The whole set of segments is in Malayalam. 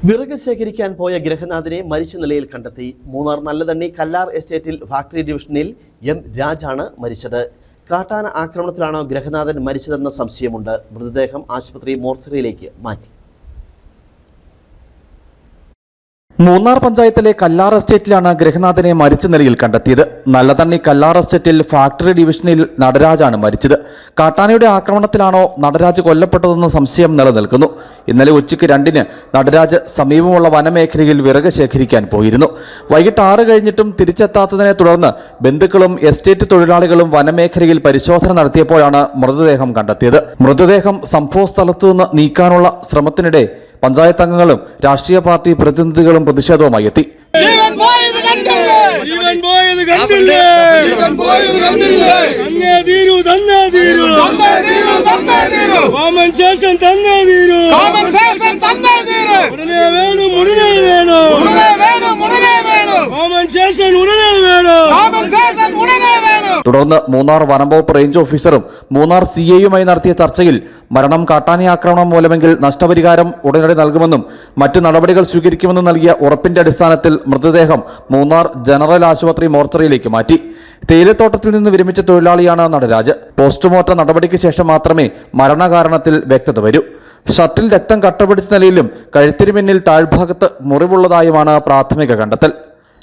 വിറക് ശേഖരിക്കാൻ പോയ ഗൃഹനാഥനെ മരിച്ച നിലയിൽ കണ്ടെത്തി. മൂന്നാർ നല്ലതണ്ണി കല്ലാർ എസ്റ്റേറ്റിൽ ഫാക്ടറി ഡിവിഷനിൽ എം രാജാണ് മരിച്ചത്. കാട്ടാന ആക്രമണത്തിലാണോ ഗൃഹനാഥൻ മരിച്ചതെന്ന സംശയമുണ്ട്. മൃതദേഹം ആശുപത്രി മോർച്ചറിയിലേക്ക് മാറ്റി. മൂന്നാർ പഞ്ചായത്തിലെ കല്ലാർ എസ്റ്റേറ്റിലാണ് ഗൃഹനാഥനെ മരിച്ച നിലയിൽ കണ്ടെത്തിയത്. നല്ലതണ്ണി കല്ലാർ എസ്റ്റേറ്റിൽ ഫാക്ടറി ഡിവിഷനിൽ നടരാജാണ് മരിച്ചത്. കാട്ടാനയുടെ ആക്രമണത്തിലാണോ നടരാജ് കൊല്ലപ്പെട്ടതെന്ന സംശയം നിലനിൽക്കുന്നു. ഇന്നലെ ഉച്ചയ്ക്ക് 2-ന് നടരാജ് സമീപമുള്ള വനമേഖലയിൽ വിറക് ശേഖരിക്കാൻ പോയിരുന്നു. വൈകിട്ട് 6 കഴിഞ്ഞിട്ടും തിരിച്ചെത്താത്തതിനെ തുടർന്ന് ബന്ധുക്കളും എസ്റ്റേറ്റ് തൊഴിലാളികളും വനമേഖലയിൽ പരിശോധന നടത്തിയപ്പോഴാണ് മൃതദേഹം കണ്ടെത്തിയത്. മൃതദേഹം സംഭവസ്ഥലത്തുനിന്ന് നീക്കാനുള്ള ശ്രമത്തിനിടെ പഞ്ചായത്ത് അംഗങ്ങളും രാഷ്ട്രീയ പാർട്ടി പ്രതിനിധികളും പ്രതിഷേധവുമായി എത്തി. തുടർന്ന് മൂന്നാർ വനംവകുപ്പ് റേഞ്ച് ഓഫീസറും മൂന്നാർ CIയുമായി നടത്തിയ ചർച്ചയിൽ മരണം കാട്ടാന ആക്രമണം മൂലമെങ്കിൽ നഷ്ടപരിഹാരം ഉടനടി നൽകുമെന്നും മറ്റു നടപടികൾ സ്വീകരിക്കുമെന്നും നൽകിയ ഉറപ്പിന്റെ അടിസ്ഥാനത്തിൽ മൃതദേഹം മൂന്നാർ ജനറൽ ആശുപത്രി മോർച്ചറിയിലേക്ക് മാറ്റി. തേയിലത്തോട്ടത്തിൽ നിന്ന് വിരമിച്ച തൊഴിലാളിയാണ് നടരാജ്. പോസ്റ്റ്മോർട്ടം നടപടിക്ക് ശേഷം മാത്രമേ മരണകാരണത്തിൽ വ്യക്തത വരൂ. ഷർട്ടിൽ രക്തം കട്ടപിടിച്ച നിലയിലും കഴുത്തിന് പിന്നിൽ താഴ്ഭാഗത്ത് മുറിവുള്ളതായുമാണ് പ്രാഥമിക കണ്ടെത്തൽ.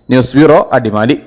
News bureau, Adimali.